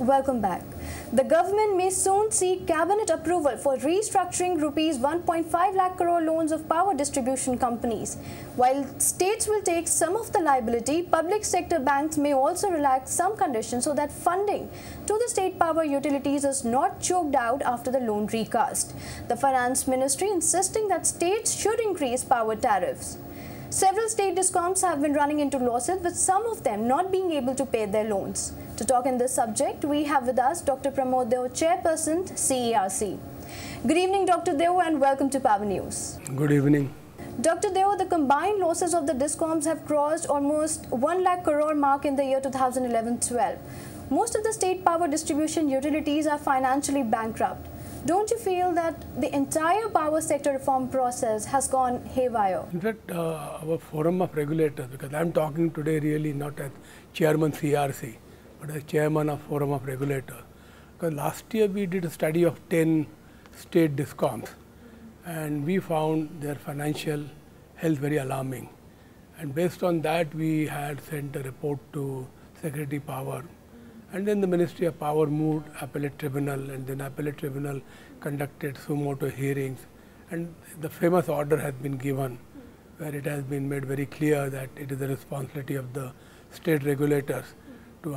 Welcome back. The government may soon seek cabinet approval for restructuring rupees 1.5 lakh crore loans of power distribution companies. While states will take some of the liability, public sector banks may also relax some conditions so that funding to the state power utilities is not choked out after the loan recast. The Finance Ministry insisting that states should increase power tariffs. Several state discoms have been running into losses, with some of them not being able to pay their loans. To talk in this subject, we have with us Dr. Pramod Deo, Chairperson, CERC. Good evening, Dr. Deo, and welcome to Power News. Good evening. Dr. Deo, the combined losses of the discoms have crossed almost 1 lakh crore mark in the year 2011-12. Most of the state power distribution utilities are financially bankrupt. Don't you feel that the entire power sector reform process has gone haywire? In fact, our forum of regulators, because I am talking today really not as Chairman CERC, but as Chairman of Forum of Regulators. Because last year we did a study of 10 state discoms, and we found their financial health very alarming. And based on that, we had sent a report to Secretary Power. And then the Ministry of Power moved appellate tribunal, and then appellate tribunal conducted suo motu hearings, and the famous order has been given where it has been made very clear that it is the responsibility of the state regulators to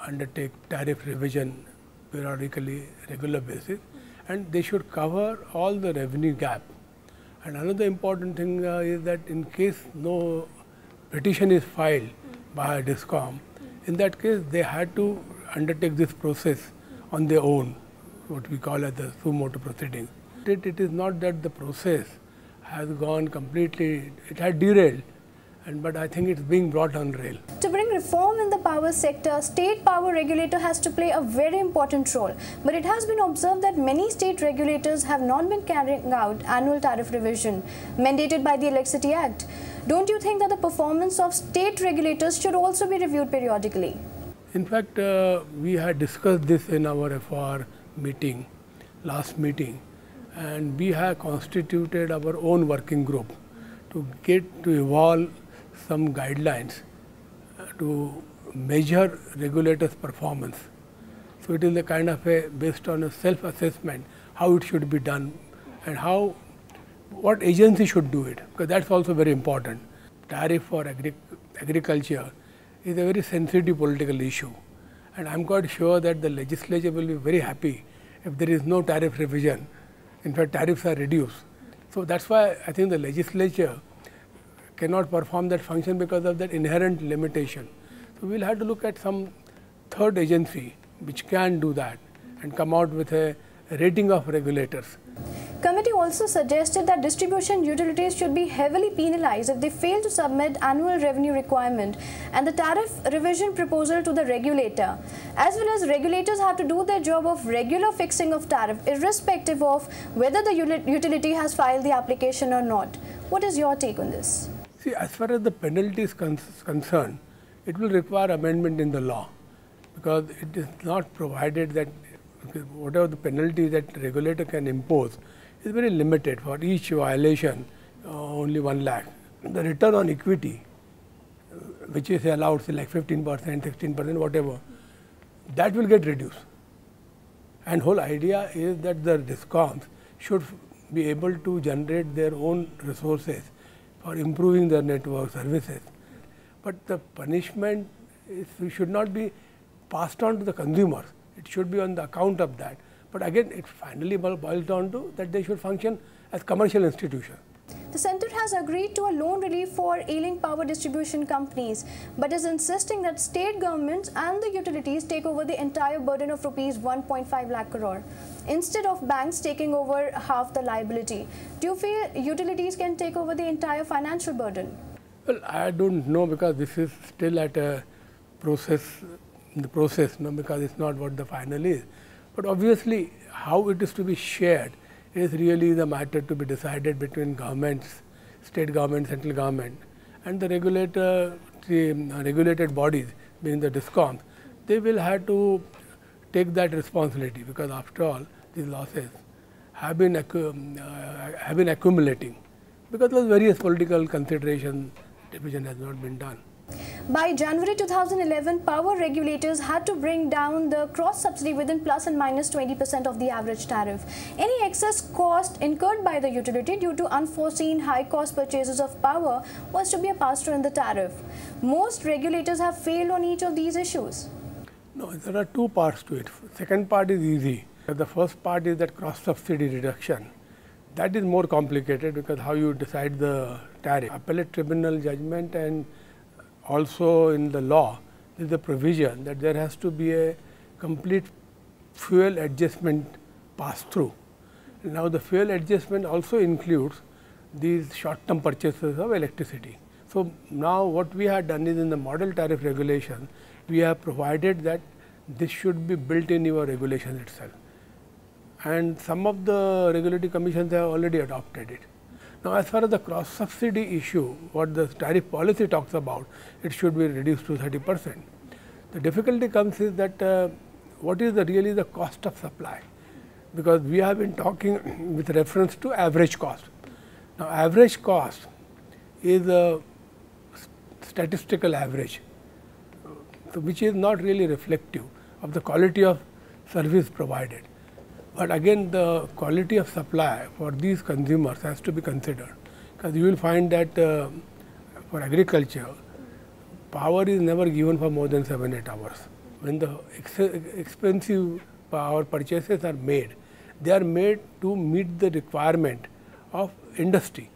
undertake tariff revision periodically, regular basis, and they should cover all the revenue gap. And another important thing is that in case no petition is filed by a discom, in that case they had to undertake this process on their own, what we call as the suo motu proceedings. It is not that the process has gone completely, it had derailed, but I think it's being brought on rail. To bring reform in the power sector, state power regulator has to play a very important role. But it has been observed that many state regulators have not been carrying out annual tariff revision mandated by the Electricity Act. Don't you think that the performance of state regulators should also be reviewed periodically? In fact, we had discussed this in our FR meeting, last meeting, and we have constituted our own working group to evolve some guidelines to measure regulators' performance. So it is a kind of based on a self-assessment how it should be done and what agency should do it, because that's also very important. Tariff for agriculture is a very sensitive political issue, and I am quite sure that the legislature will be very happy if there is no tariff revision. In fact, tariffs are reduced. So that's why I think the legislature cannot perform that function because of that inherent limitation. So we will have to look at some third agency which can do that and come out with a rating of regulators. Committee also suggested that distribution utilities should be heavily penalized if they fail to submit annual revenue requirement and the tariff revision proposal to the regulator. As well as regulators have to do their job of regular fixing of tariff irrespective of whether the utility has filed the application or not. What is your take on this? See, as far as the penalty is concerned, it will require amendment in the law, because it is not provided that whatever the penalty that the regulator can impose is very limited. For each violation, only 1 lakh. The return on equity, which is allowed, say like 15%, 16%, whatever, that will get reduced. And whole idea is that the discoms should be able to generate their own resources for improving their network services. But the punishment should not be passed on to the consumers. It should be on the account of that. But again, it finally boils down to that they should function as commercial institutions. The centre has agreed to a loan relief for ailing power distribution companies, but is insisting that state governments and the utilities take over the entire burden of rupees 1.5 lakh crore, instead of banks taking over half the liability. Do you feel utilities can take over the entire financial burden? Well, I don't know, because this is still at a process, because it's not what the final is. But obviously, how it is to be shared is really the matter to be decided between governments, state government, central government, and the regulator, the regulated bodies, being the discoms. They will have to take that responsibility, because after all, these losses have been accumulating because of various political considerations. Division has not been done. By January 2011, power regulators had to bring down the cross-subsidy within plus and minus 20% of the average tariff. Any excess cost incurred by the utility due to unforeseen high-cost purchases of power was to be passed through in the tariff. Most regulators have failed on each of these issues. No, there are two parts to it. Second part is easy. The first part is that cross-subsidy reduction. That is more complicated because how you decide the tariff. Appellate tribunal judgment and also in the law is the provision that there has to be a complete fuel adjustment pass-through. Now, the fuel adjustment also includes these short-term purchases of electricity. So, now what we have done is in the model tariff regulation, we have provided that this should be built in your regulation itself. And some of the regulatory commissions have already adopted it. Now, as far as the cross subsidy issue, what the tariff policy talks about, it should be reduced to 30%. The difficulty comes is that what is really the cost of supply, because we have been talking with reference to average cost. Now, average cost is a statistical average, so which is not really reflective of the quality of service provided. But again, the quality of supply for these consumers has to be considered, because you will find that for agriculture, power is never given for more than 7-8 hours. When the expensive power purchases are made, they are made to meet the requirement of industry,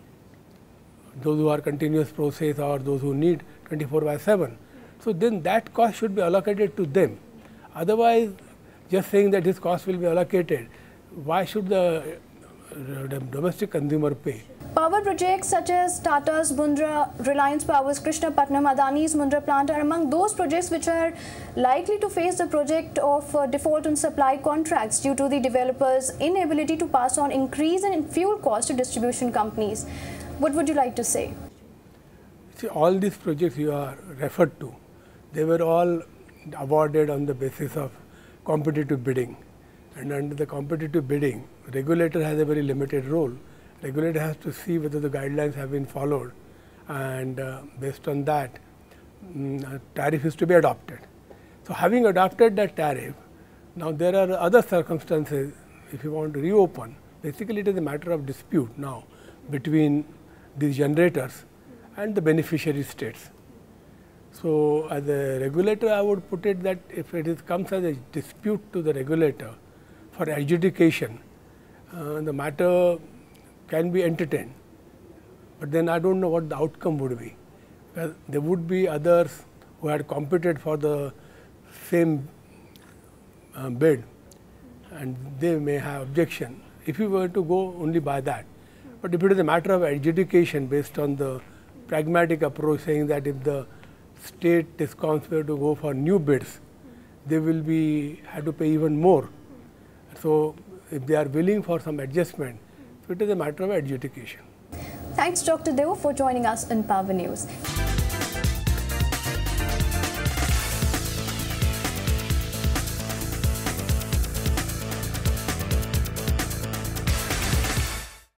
those who are continuous process or those who need 24/7. So, then that cost should be allocated to them. Otherwise, just saying that this cost will be allocated, why should the domestic consumer pay? Power projects such as Tata's Mundra, Reliance Power's Krishnapatnam, Adani's Mundra plant are among those projects which are likely to face the project of default on supply contracts due to the developers' inability to pass on increase in fuel costs to distribution companies. What would you like to say? See, all these projects you are referred to, they were all awarded on the basis of competitive bidding, and under the competitive bidding, regulator has a very limited role. Regulator has to see whether the guidelines have been followed, and based on that, tariff is to be adopted. So, having adopted that tariff, now there are other circumstances. If you want to reopen, basically it is a matter of dispute now between these generators and the beneficiary states. So, as a regulator, I would put it that if it comes as a dispute to the regulator for adjudication, the matter can be entertained, but then I do not know what the outcome would be. Well, there would be others who had competed for the same bid, and they may have objection if you were to go only by that. But if it is a matter of adjudication based on the pragmatic approach, saying that if the state discoms were to go for new bids, they will have to pay even more. So, if they are willing for some adjustment, so it is a matter of adjudication. Thanks, Dr. Deo, for joining us in Power News.